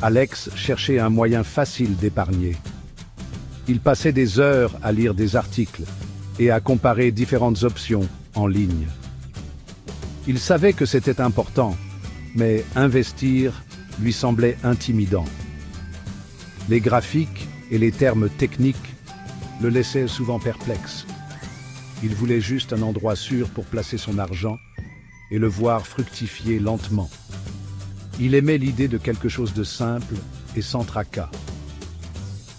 Alex cherchait un moyen facile d'épargner. Il passait des heures à lire des articles et à comparer différentes options en ligne. Il savait que c'était important, mais investir lui semblait intimidant. Les graphiques et les termes techniques le laissaient souvent perplexe. Il voulait juste un endroit sûr pour placer son argent et le voir fructifier lentement. Il aimait l'idée de quelque chose de simple et sans tracas.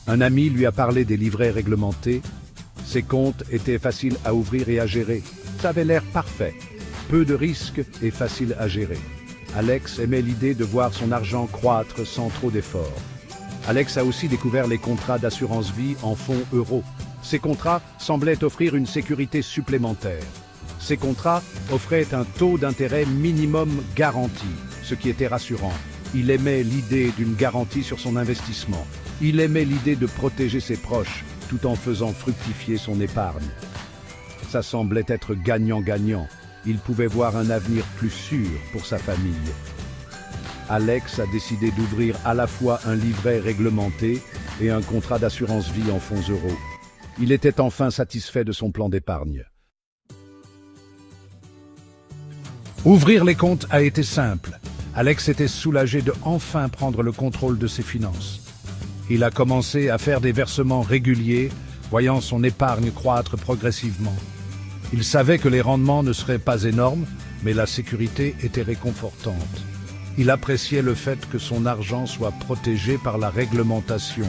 Un ami lui a parlé des livrets réglementés. Ses comptes étaient faciles à ouvrir et à gérer. Ça avait l'air parfait. Peu de risques et facile à gérer. Alex aimait l'idée de voir son argent croître sans trop d'efforts. Alex a aussi découvert les contrats d'assurance vie en fonds euros. Ces contrats semblaient offrir une sécurité supplémentaire. Ces contrats offraient un taux d'intérêt minimum garanti, ce qui était rassurant. Il aimait l'idée d'une garantie sur son investissement. Il aimait l'idée de protéger ses proches tout en faisant fructifier son épargne. Ça semblait être gagnant-gagnant. Il pouvait voir un avenir plus sûr pour sa famille. Alex a décidé d'ouvrir à la fois un livret réglementé et un contrat d'assurance vie en fonds euros. Il était enfin satisfait de son plan d'épargne. Ouvrir les comptes a été simple. Alex était soulagé de enfin prendre le contrôle de ses finances. Il a commencé à faire des versements réguliers, voyant son épargne croître progressivement. Il savait que les rendements ne seraient pas énormes, mais la sécurité était réconfortante. Il appréciait le fait que son argent soit protégé par la réglementation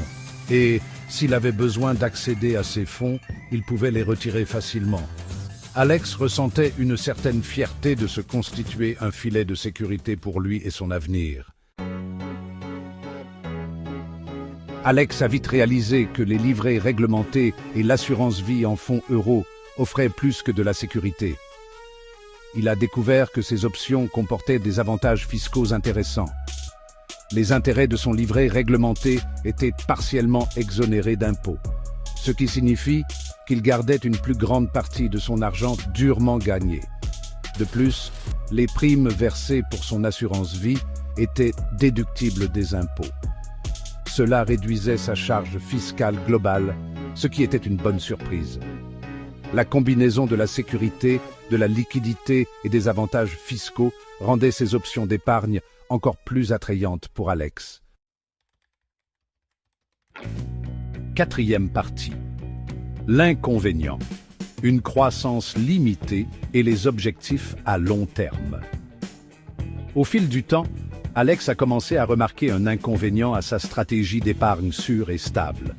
et, s'il avait besoin d'accéder à ces fonds, il pouvait les retirer facilement. Alex ressentait une certaine fierté de se constituer un filet de sécurité pour lui et son avenir. Alex a vite réalisé que les livrets réglementés et l'assurance vie en fonds euros offraient plus que de la sécurité. Il a découvert que ces options comportaient des avantages fiscaux intéressants. Les intérêts de son livret réglementé étaient partiellement exonérés d'impôts, ce qui signifie qu'il gardait une plus grande partie de son argent durement gagné. De plus, les primes versées pour son assurance vie étaient déductibles des impôts. Cela réduisait sa charge fiscale globale, ce qui était une bonne surprise. La combinaison de la sécurité, de la liquidité et des avantages fiscaux rendait ces options d'épargne encore plus attrayantes pour Alex. Quatrième partie. L'inconvénient. Une croissance limitée et les objectifs à long terme. Au fil du temps, Alex a commencé à remarquer un inconvénient à sa stratégie d'épargne sûre et stable.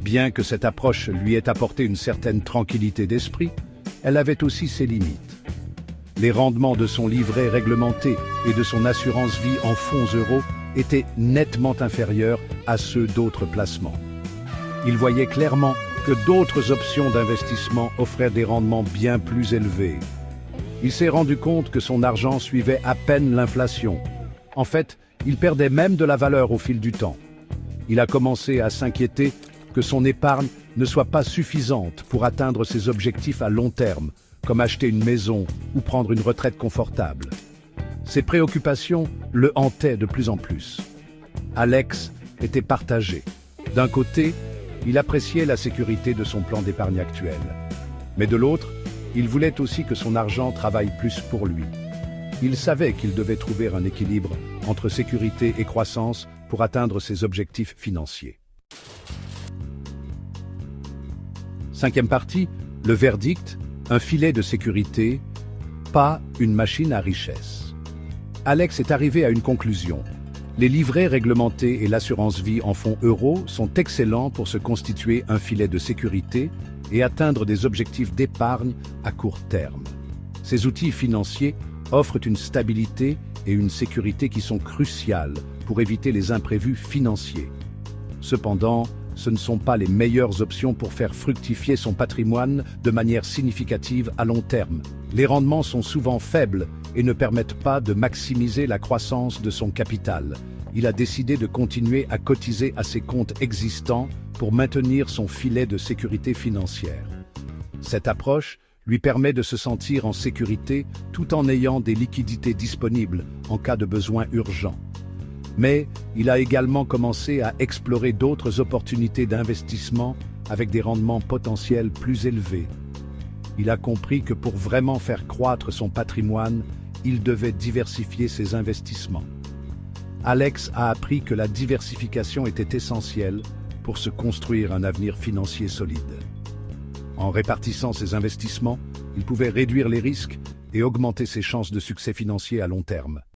Bien que cette approche lui ait apporté une certaine tranquillité d'esprit, elle avait aussi ses limites. Les rendements de son livret réglementé et de son assurance vie en fonds euros étaient nettement inférieurs à ceux d'autres placements. Il voyait clairement que d'autres options d'investissement offraient des rendements bien plus élevés. Il s'est rendu compte que son argent suivait à peine l'inflation. En fait, il perdait même de la valeur au fil du temps. Il a commencé à s'inquiéter que son épargne ne soit pas suffisante pour atteindre ses objectifs à long terme, comme acheter une maison ou prendre une retraite confortable. Ses préoccupations le hantaient de plus en plus. Alex était partagé. D'un côté, il appréciait la sécurité de son plan d'épargne actuel. Mais de l'autre, il voulait aussi que son argent travaille plus pour lui. Il savait qu'il devait trouver un équilibre entre sécurité et croissance pour atteindre ses objectifs financiers. Cinquième partie, le verdict, un filet de sécurité, pas une machine à richesse. Alex est arrivé à une conclusion. Les livrets réglementés et l'assurance vie en fonds euros sont excellents pour se constituer un filet de sécurité et atteindre des objectifs d'épargne à court terme. Ces outils financiers offrent une stabilité et une sécurité qui sont cruciales pour éviter les imprévus financiers. Cependant, ce ne sont pas les meilleures options pour faire fructifier son patrimoine de manière significative à long terme. Les rendements sont souvent faibles et ne permettent pas de maximiser la croissance de son capital. Il a décidé de continuer à cotiser à ses comptes existants pour maintenir son filet de sécurité financière. Cette approche lui permet de se sentir en sécurité tout en ayant des liquidités disponibles en cas de besoin urgent. Mais il a également commencé à explorer d'autres opportunités d'investissement avec des rendements potentiels plus élevés. Il a compris que pour vraiment faire croître son patrimoine, il devait diversifier ses investissements. Alex a appris que la diversification était essentielle pour se construire un avenir financier solide. En répartissant ses investissements, il pouvait réduire les risques et augmenter ses chances de succès financier à long terme.